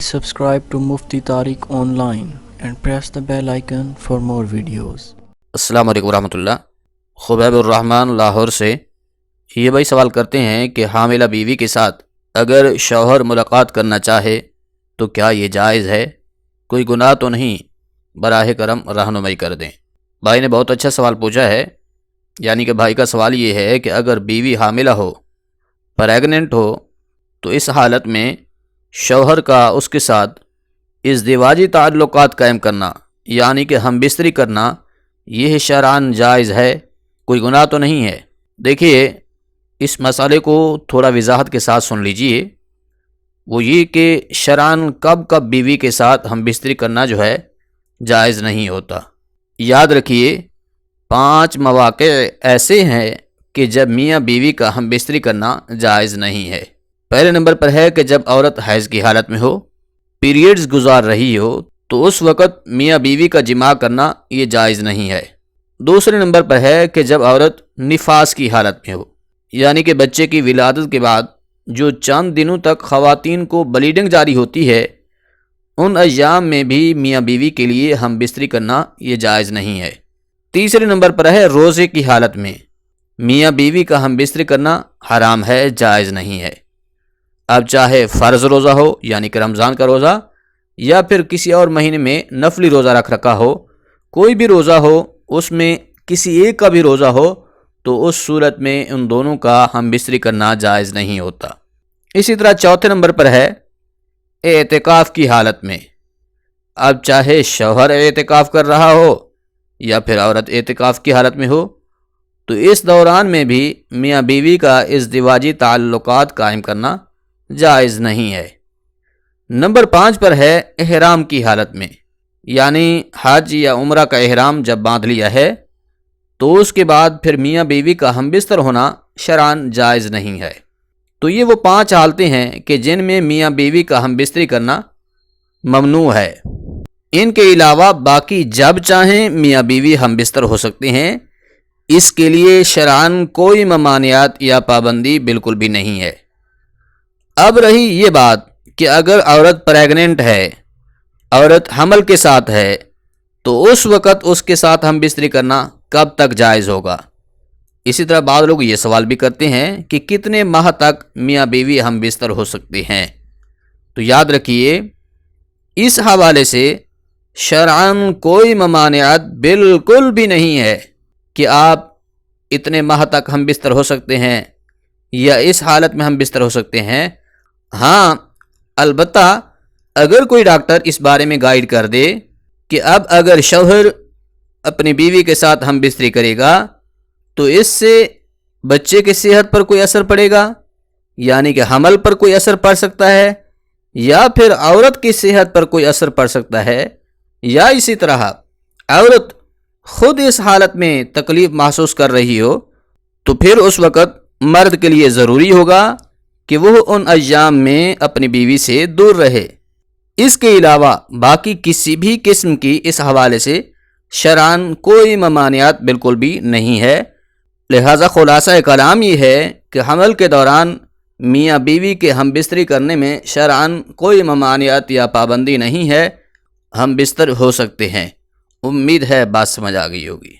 Subscribe to Mufti Tariq Online and press the bell icon for more videos. السلام علیکم ورحمۃ اللہ۔ خبیب الرحمن لاہور سے یہ بھائی سوال کرتے ہیں کہ حاملہ بیوی کے ساتھ اگر شوہر ملاقات کرنا چاہے تو کیا یہ جائز ہے؟ کوئی گناہ تو نہیں؟ براہ کرم رہنمائی کر دیں۔ بھائی نے بہت اچھا سوال پوچھا ہے، یعنی کہ بھائی کا سوال یہ ہے کہ اگر بیوی حاملہ ہو، پریگننٹ ہو، تو اس حالت میں شوہر کا اس کے ساتھ ازدواجی تعلقات قائم کرنا یعنی کہ ہم بستری کرنا یہ شرعاً جائز ہے، کوئی گناہ تو نہیں ہے؟ دیکھیے، اس مسئلے کو تھوڑا وضاحت کے ساتھ سن لیجئے۔ وہ یہ کہ شرعاً کب بیوی کے ساتھ ہم بستری کرنا جو ہے جائز نہیں ہوتا۔ یاد رکھیے، 5 مواقع ایسے ہیں کہ جب میاں بیوی کا ہم بستری کرنا جائز نہیں ہے۔ پہلے نمبر پر ہے کہ جب عورت حیض کی حالت میں ہو، پیریڈز گزار رہی ہو، تو اس وقت میاں بیوی کا جماع کرنا یہ جائز نہیں ہے۔ دوسرے نمبر پر ہے کہ جب عورت نفاس کی حالت میں ہو، یعنی کہ بچے کی ولادت کے بعد جو چند دنوں تک خواتین کو بلیڈنگ جاری ہوتی ہے، ان ایام میں بھی میاں بیوی کے لیے ہم بستری کرنا یہ جائز نہیں ہے۔ تیسرے نمبر پر ہے روزے کی حالت میں میاں بیوی کا ہم بستری کرنا حرام ہے، جائز نہیں ہے۔ اب چاہے فرض روزہ ہو یعنی کہ رمضان کا روزہ، یا پھر کسی اور مہینے میں نفلی روزہ رکھ رکھا ہو، کوئی بھی روزہ ہو، اس میں کسی ایک کا بھی روزہ ہو، تو اس صورت میں ان دونوں کا ہم بستری کرنا جائز نہیں ہوتا۔ اسی طرح چوتھے نمبر پر ہے اعتکاف کی حالت میں۔ اب چاہے شوہر اعتکاف کر رہا ہو یا پھر عورت اعتکاف کی حالت میں ہو، تو اس دوران میں بھی میاں بیوی کا ازدواجی تعلقات قائم کرنا جائز نہیں ہے۔ نمبر 5 پر ہے احرام کی حالت میں، یعنی حج یا عمرہ کا احرام جب باندھ لیا ہے تو اس کے بعد پھر میاں بیوی کا ہم بستر ہونا شرعاً جائز نہیں ہے۔ تو یہ وہ 5 حالتیں ہیں کہ جن میں میاں بیوی کا ہم بستری کرنا ممنوع ہے۔ ان کے علاوہ باقی جب چاہیں میاں بیوی ہم بستر ہو سکتے ہیں، اس کے لیے شرعاً کوئی ممانعات یا پابندی بالکل بھی نہیں ہے۔ اب رہی یہ بات کہ اگر عورت پریگننٹ ہے، عورت حمل کے ساتھ ہے، تو اس وقت اس کے ساتھ ہم بستری کرنا کب تک جائز ہوگا؟ اسی طرح بعض لوگ یہ سوال بھی کرتے ہیں کہ کتنے ماہ تک میاں بیوی ہم بستر ہو سکتے ہیں؟ تو یاد رکھیے، اس حوالے سے شرعاً کوئی ممانعت بالکل بھی نہیں ہے کہ آپ اتنے ماہ تک ہم بستر ہو سکتے ہیں یا اس حالت میں ہم بستر ہو سکتے ہیں۔ ہاں، البتہ اگر کوئی ڈاکٹر اس بارے میں گائیڈ کر دے کہ اب اگر شوہر اپنی بیوی کے ساتھ ہم بستری کرے گا تو اس سے بچے کی صحت پر کوئی اثر پڑے گا، یعنی کہ حمل پر کوئی اثر پڑ سکتا ہے، یا پھر عورت کی صحت پر کوئی اثر پڑ سکتا ہے، یا اسی طرح عورت خود اس حالت میں تکلیف محسوس کر رہی ہو، تو پھر اس وقت مرد کے لیے ضروری ہوگا کہ وہ ان ایام میں اپنی بیوی سے دور رہے۔ اس کے علاوہ باقی کسی بھی قسم کی اس حوالے سے شرعاً کوئی ممانعات بالکل بھی نہیں ہے۔ لہذا خلاصہ کلام یہ ہے کہ حمل کے دوران میاں بیوی کے ہم بستری کرنے میں شرعاً کوئی ممانعات یا پابندی نہیں ہے، ہم بستر ہو سکتے ہیں۔ امید ہے بات سمجھ آ گئی ہوگی۔